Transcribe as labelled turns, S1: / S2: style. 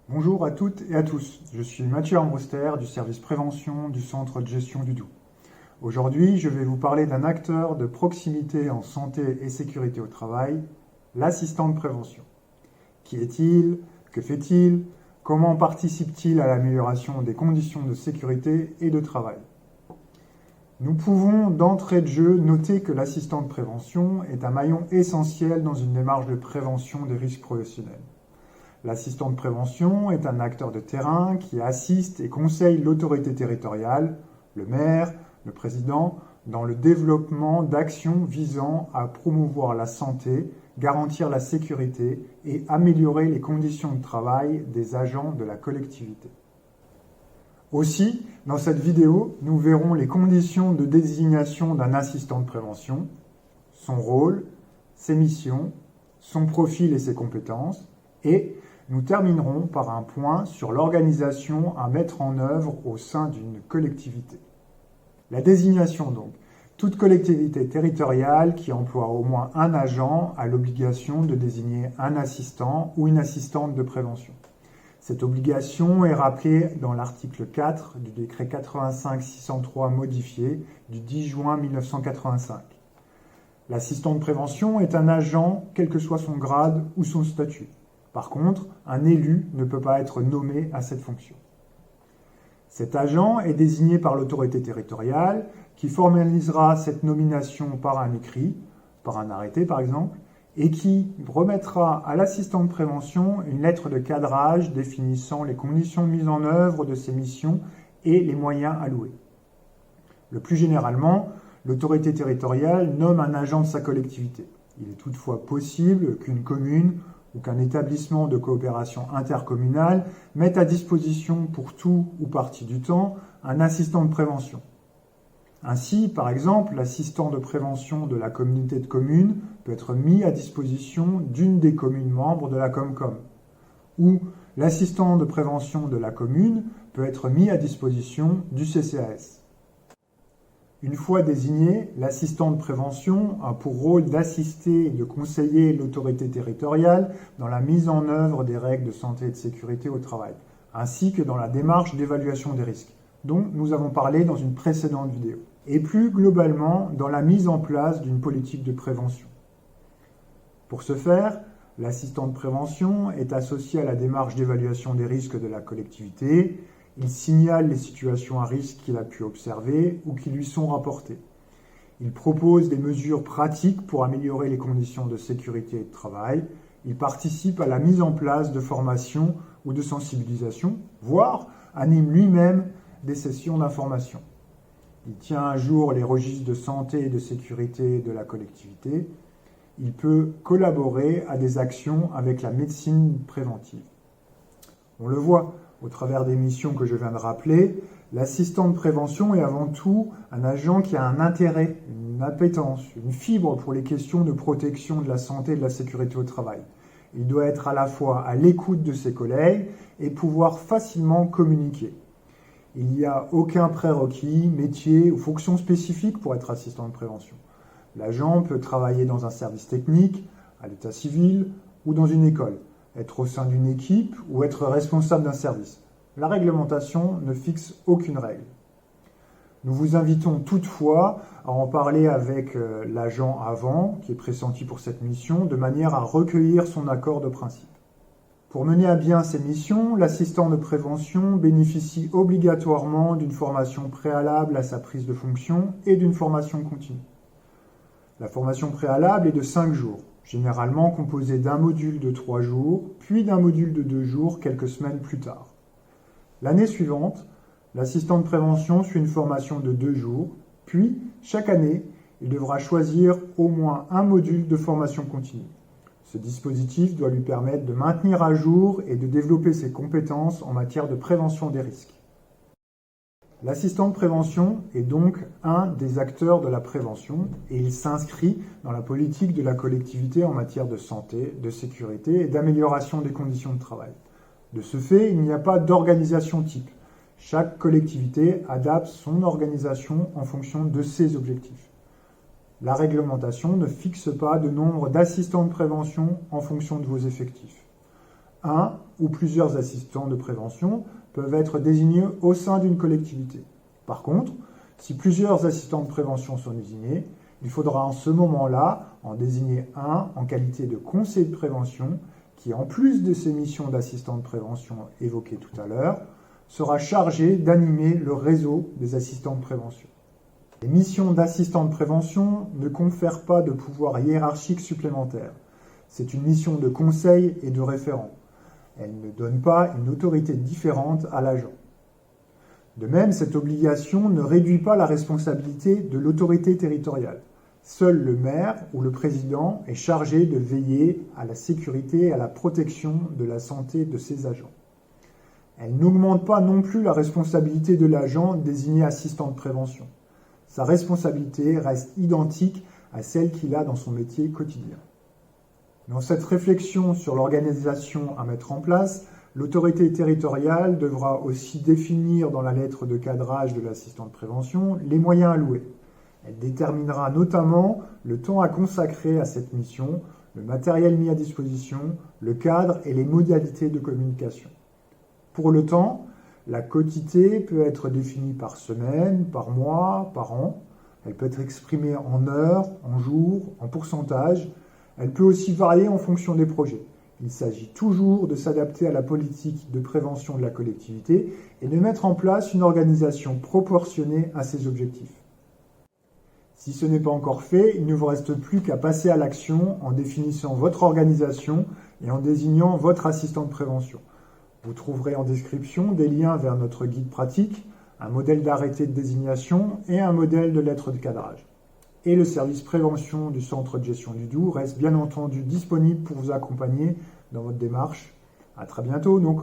S1: Bonjour à toutes et à tous, je suis Mathieu Armbruster du service prévention du centre de gestion du Doubs. Aujourd'hui, je vais vous parler d'un acteur de proximité en santé et sécurité au travail, l'assistant de prévention. Qui est-il? Que fait-il? Comment participe-t-il à l'amélioration des conditions de sécurité et de travail? Nous pouvons d'entrée de jeu noter que l'assistant de prévention est un maillon essentiel dans une démarche de prévention des risques professionnels. L'assistant de prévention est un acteur de terrain qui assiste et conseille l'autorité territoriale, le maire, le président, dans le développement d'actions visant à promouvoir la santé, garantir la sécurité et améliorer les conditions de travail des agents de la collectivité. Aussi, dans cette vidéo, nous verrons les conditions de désignation d'un assistant de prévention, son rôle, ses missions, son profil et ses compétences, et nous terminerons par un point sur l'organisation à mettre en œuvre au sein d'une collectivité. La désignation donc. Toute collectivité territoriale qui emploie au moins un agent a l'obligation de désigner un assistant ou une assistante de prévention. Cette obligation est rappelée dans l'article 4 du décret 85-603 modifié du 10 juin 1985. L'assistant de prévention est un agent, quel que soit son grade ou son statut. Par contre, un élu ne peut pas être nommé à cette fonction. Cet agent est désigné par l'autorité territoriale qui formalisera cette nomination par un écrit, par un arrêté par exemple, et qui remettra à l'assistant de prévention une lettre de cadrage définissant les conditions de mise en œuvre de ses missions et les moyens alloués. Le plus généralement, l'autorité territoriale nomme un agent de sa collectivité. Il est toutefois possible qu'une commune ou qu'un établissement de coopération intercommunale mette à disposition pour tout ou partie du temps un assistant de prévention. Ainsi, par exemple, l'assistant de prévention de la communauté de communes peut être mis à disposition d'une des communes membres de la Comcom, ou l'assistant de prévention de la commune peut être mis à disposition du CCAS. Une fois désigné, l'assistant de prévention a pour rôle d'assister et de conseiller l'autorité territoriale dans la mise en œuvre des règles de santé et de sécurité au travail, ainsi que dans la démarche d'évaluation des risques, dont nous avons parlé dans une précédente vidéo, et plus globalement dans la mise en place d'une politique de prévention. Pour ce faire, l'assistant de prévention est associé à la démarche d'évaluation des risques de la collectivité. Il signale les situations à risque qu'il a pu observer ou qui lui sont rapportées. Il propose des mesures pratiques pour améliorer les conditions de sécurité et de travail. Il participe à la mise en place de formations ou de sensibilisation, voire anime lui-même des sessions d'information. Il tient à jour les registres de santé et de sécurité de la collectivité. Il peut collaborer à des actions avec la médecine préventive. On le voit, au travers des missions que je viens de rappeler, l'assistant de prévention est avant tout un agent qui a un intérêt, une appétence, une fibre pour les questions de protection de la santé et de la sécurité au travail. Il doit être à la fois à l'écoute de ses collègues et pouvoir facilement communiquer. Il n'y a aucun prérequis, métier ou fonction spécifique pour être assistant de prévention. L'agent peut travailler dans un service technique, à l'état civil ou dans une école, être au sein d'une équipe ou être responsable d'un service. La réglementation ne fixe aucune règle. Nous vous invitons toutefois à en parler avec l'agent avant, qui est pressenti pour cette mission, de manière à recueillir son accord de principe. Pour mener à bien ces missions, l'assistant de prévention bénéficie obligatoirement d'une formation préalable à sa prise de fonction et d'une formation continue. La formation préalable est de 5 jours, généralement composée d'un module de 3 jours, puis d'un module de 2 jours quelques semaines plus tard. L'année suivante, l'assistant de prévention suit une formation de 2 jours, puis, chaque année, il devra choisir au moins un module de formation continue. Ce dispositif doit lui permettre de maintenir à jour et de développer ses compétences en matière de prévention des risques. L'assistant de prévention est donc un des acteurs de la prévention et il s'inscrit dans la politique de la collectivité en matière de santé, de sécurité et d'amélioration des conditions de travail. De ce fait, il n'y a pas d'organisation type. Chaque collectivité adapte son organisation en fonction de ses objectifs. La réglementation ne fixe pas de nombre d'assistants de prévention en fonction de vos effectifs. Un ou plusieurs assistants de prévention peuvent être désignés au sein d'une collectivité. Par contre, si plusieurs assistants de prévention sont désignés, il faudra en ce moment-là en désigner un en qualité de conseiller de prévention qui, en plus de ses missions d'assistant de prévention évoquées tout à l'heure, sera chargé d'animer le réseau des assistants de prévention. Les missions d'assistant de prévention ne confèrent pas de pouvoir hiérarchique supplémentaire. C'est une mission de conseil et de référent. Elle ne donne pas une autorité différente à l'agent. De même, cette obligation ne réduit pas la responsabilité de l'autorité territoriale. Seul le maire ou le président est chargé de veiller à la sécurité et à la protection de la santé de ses agents. Elle n'augmente pas non plus la responsabilité de l'agent désigné assistant de prévention. Sa responsabilité reste identique à celle qu'il a dans son métier quotidien. Dans cette réflexion sur l'organisation à mettre en place, l'autorité territoriale devra aussi définir dans la lettre de cadrage de l'assistant de prévention les moyens alloués. Elle déterminera notamment le temps à consacrer à cette mission, le matériel mis à disposition, le cadre et les modalités de communication. Pour le temps, la quotité peut être définie par semaine, par mois, par an. Elle peut être exprimée en heures, en jours, en pourcentage. Elle peut aussi varier en fonction des projets. Il s'agit toujours de s'adapter à la politique de prévention de la collectivité et de mettre en place une organisation proportionnée à ses objectifs. Si ce n'est pas encore fait, il ne vous reste plus qu'à passer à l'action en définissant votre organisation et en désignant votre assistant de prévention. Vous trouverez en description des liens vers notre guide pratique, un modèle d'arrêté de désignation et un modèle de lettre de cadrage. Et le service prévention du centre de gestion du Doubs reste bien entendu disponible pour vous accompagner dans votre démarche. À très bientôt donc.